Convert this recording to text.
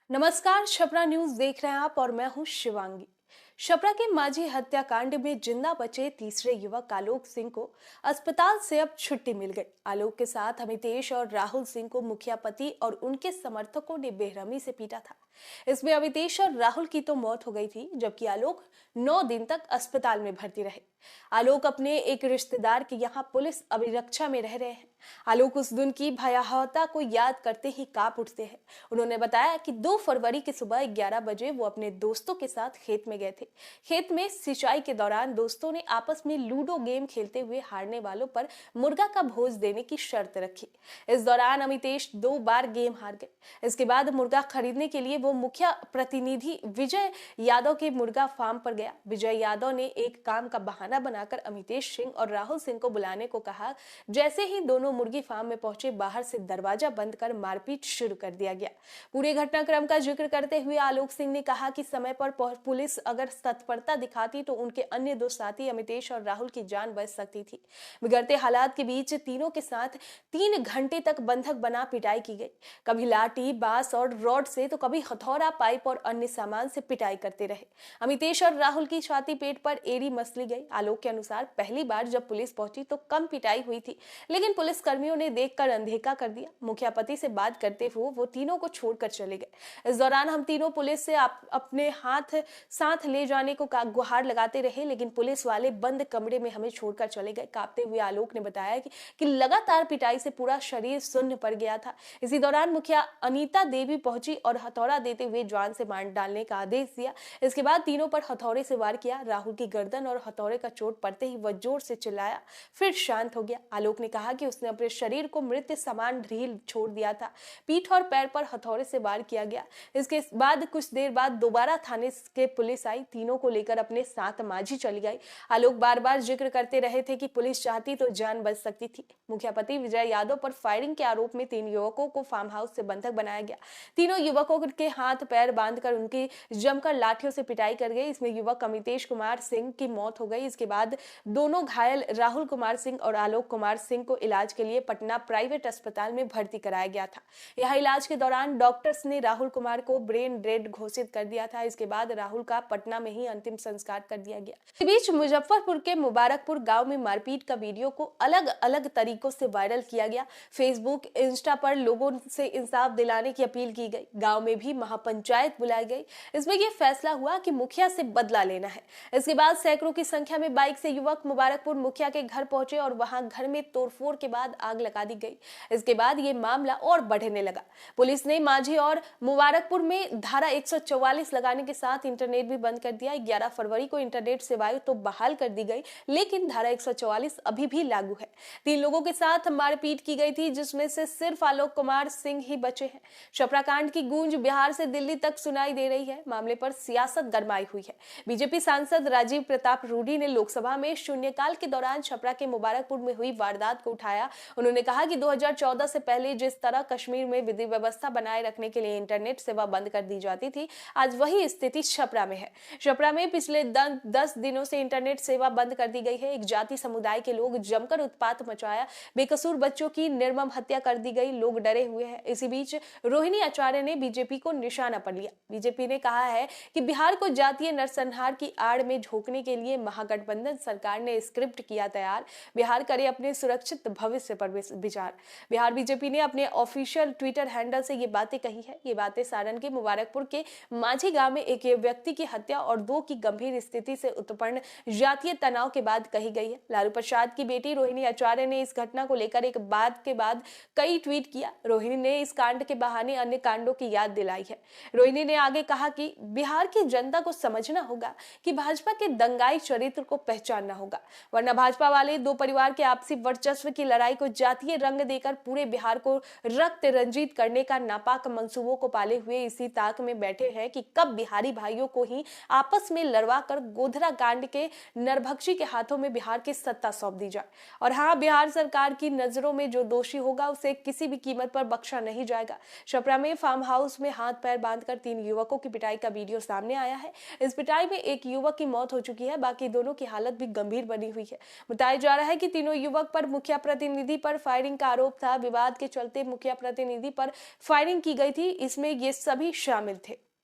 नमस्कार, छपरा न्यूज देख रहे हैं आप और मैं हूं शिवांगी। छपरा के माझी हत्याकांड में जिंदा बचे तीसरे युवक आलोक सिंह को अस्पताल से अब छुट्टी मिल गई। आलोक के साथ अमितेश और राहुल सिंह को मुखिया पति और उनके समर्थकों ने बेरहमी से पीटा था। इसमें अमितेश और राहुल की तो मौत हो गई थी, जबकि आलोक 9 दिन तक अस्पताल में भर्ती रहे। आलोक अपने एक रिश्तेदार के यहाँ पुलिस अभिरक्षा में रह रहे हैं। आलोक उस दिन की भयावहता को याद करते ही कांप उठते हैं। उन्होंने बताया कि 2 फरवरी की सुबह 11 बजे वो अपने दोस्तों के साथ खेत में गए थे। खेत में सिंचाई के दौरान दोस्तों ने आपस में लूडो गेम खेलते हुए हारने वालों पर मुर्गा का भोज देने की शर्त रखी। इस दौरान अमितेश 2 बार गेम हार गए। इसके बाद मुर्गा खरीदने के लिए वो मुखिया प्रतिनिधि विजय यादव के मुर्गा फार्म पर गया। विजय यादव ने एक काम का बहाना बनाकर अमितेश सिंह और राहुल सिंह को बुलाने को कहा। जैसे ही दोनों मुर्गी फार्म में पहुंचे, बाहर से दरवाजा बंद कर मारपीट शुरू कर दिया गया। पूरे घटनाक्रम का जिक्र करते हुए आलोक सिंह ने कहा कि समय पर पुलिस अगर तत्परता दिखाती तो उनके अन्य 2 साथी अमितेश और राहुल की जान बच सकती थी। बिगड़ते हालात के बीच तीनों के साथ 3 घंटे तक बंधक बना पिटाई की गई। कभी लाठी, बांस और रॉड से तो कभी हथौड़ा, पाइप और अन्य सामान से पिटाई करते रहे। अमितेश और राहुल की छाती पेट पर एड़ी मसली गई। आलोक के अनुसार पहली बार जब पुलिस पहुंची तो कम पिटाई हुई थी, लेकिन पुलिस कर्मियों ने देखकर अनदेखा कर दिया। मुखिया पति से बात करते हुए वो तीनों को छोड़कर चले गए। इस दौरान हम तीनों पुलिस से अपने हाथ साथ ले जाने को गुहार लगाते रहे, लेकिन पुलिस वाले बंद कमरे में हमें छोड़कर चले गए। कांपते हुए आलोक ने बताया कि लगातार पिटाई से पूरा शरीर सुन्न पड़ गया था। इसी दौरान मुखिया अनीता देवी पहुंची और हथौड़ा देते हुए जान से मार डालने का आदेश दिया। इसके बाद तीनों पर हथौड़े से वार किया। राहुल की गर्दन और हथौड़े का चोट पड़ते ही वह जोर से चिल्लाया, फिर शांत हो गया। आलोक ने कहा कि उसने अपने शरीर को मृत समान ढील छोड़ दिया था। पीठ और पैर पर हथौड़े से वार किया गया। इसके बाद कुछ देर बाद दोबारा थाने के पुलिस आई। तीनों को लेकर अपने साथ माझी चली गई। आलोक बार बार जिक्र करते रहे थे कि पुलिस चाहती तो जान बच सकती थी। मुखिया पति विजय यादव पर फायरिंग के आरोप में 3 युवकों को फार्म हाउस से बंधक बनाया गया। तीनों युवकों के हाथ पैर बांधकर उनकी जमकर लाठियों से पिटाई कर गई। इसमें युवक अमितेश कुमार सिंह की मौत हो गई। इसके बाद दोनों घायल राहुल कुमार सिंह और आलोक कुमार सिंह को इलाज के लिए पटना प्राइवेट अस्पताल में भर्ती कराया गया था। यहाँ इलाज के दौरान डॉक्टर्स ने राहुल कुमार को ब्रेन डेड घोषित कर दिया था। इसके बाद राहुल का पटना में ही अंतिम संस्कार कर दिया गया। इस बीच मुजफ्फरपुर के मुबारकपुर गांव में मारपीट का वीडियो को अलग अलग तरीकों से वायरल किया गया। फेसबुक, इंस्टा पर लोगों से इंसाफ दिलाने की अपील की गई। गांव में भी महापंचायत बुलाई गई। इसमें यह फैसला हुआ कि मुखिया से बदला लेना है। इसके बाद सैकड़ों की संख्या में बाइक से युवक मुबारकपुर मुखिया के घर पहुंचे और वहां घर में तोड़फोड़ के बाद आग लगा दी गई। इसके बाद ये मामला और बढ़ने लगा। पुलिस ने माझी और मुबारकपुर में धारा 144 लगाने के साथ इंटरनेट भी बंद कर दिया। 11 फरवरी को इंटरनेट सेवाएं तो बहाल कर दी गई, लेकिन धारा 144 अभी भी लागू है। 3 लोगों के साथ मारपीट की गई थी, जिसमें से सिर्फ आलोक कुमार सिंह ही बचे हैं। छपरा कांड की गूंज बिहार से दिल्ली तक सुनाई दे रही है। मामले पर सियासत गरमाई हुई है। बीजेपी सांसद राजीव प्रताप रूडी ने लोकसभा में शून्यकाल के दौरान छपरा के मुबारकपुर में हुई वारदात को उठाया। उन्होंने कहा कि 2014 से पहले जिस तरह कश्मीर में विधि व्यवस्था बनाए रखने के लिए इंटरनेट सेवा बंद कर दी जाती थी, आज वही स्थिति छपरा में है। छपरा में पिछले 10 दिनों से इंटरनेट सेवा बंद कर दी गई है। एक जाति समुदाय के लोग जमकर उत्पात मचाया। बेकसूर बच्चों की निर्मम हत्या कर दी गई। लोग डरे हुए हैं। इसी बीच रोहिणी आचार्य ने बीजेपी को निशाना पर लिया। बीजेपी ने कहा है कि बिहार को जातीय नरसंहार की आड़ में झोंकने के लिए महागठबंधन सरकार ने स्क्रिप्ट किया तैयार। बिहार करे अपने सुरक्षित भविष्य पर विचार। बिहार बीजेपी ने अपने ऑफिशियल ट्विटर हैंडल से ये बातें कही है। ये बातें सारण के मुबारकपुर के माझी गांव में एक व्यक्ति की हत्या और 2 की गंभीर स्थिति से उत्पन्न जातीय तनाव के बाद कही गई है। लालू प्रसाद की बेटी रोहिणी आचार्य ने इस घटना को लेकर एक बात के बाद कई ट्वीट किया। रोहिणी ने इस कांड के बहाने अन्य कांडों की याद दिलाई है। रोहिणी ने आगे कहा कि बिहार की जनता को समझना होगा कि भाजपा के दंगाई चरित्र को पहचानना होगा, वरना भाजपा वाले 2 परिवार के आपसी वर्चस्व की लड़ाई को जातीय रंग देकर पूरे बिहार को रक्त रंजित करने का नापाक मंसूबों को पाले हुए इसी ताक में बैठे हैं कि कब बिहारी भाइयों को ही आपस में लड़वा कर गोधरा कांड के नरभक्षी के हाथों में बिहार की सत्ता सौंप दी जाए। और हाँ, बिहार सरकार की नजरों में जो दोषी होगा उसे किसी भी कीमत पर बख्शा नहीं जाएगा। छपरा में फार्म हाउस में हाथ पैर बांधकर 3 युवकों की पिटाई का वीडियो सामने आया है। इस पिटाई में एक युवक की मौत हो चुकी है, बाकी दोनों की हालत भी गंभीर बनी हुई है। बताया जा रहा है कि तीनों युवक पर मुखिया प्रतिनिधि प्रतिनिधि पर फायरिंग का आरोप था। विवाद के चलते मुखिया प्रतिनिधि पर फायरिंग की गई थी। इसमें ये सभी शामिल थे।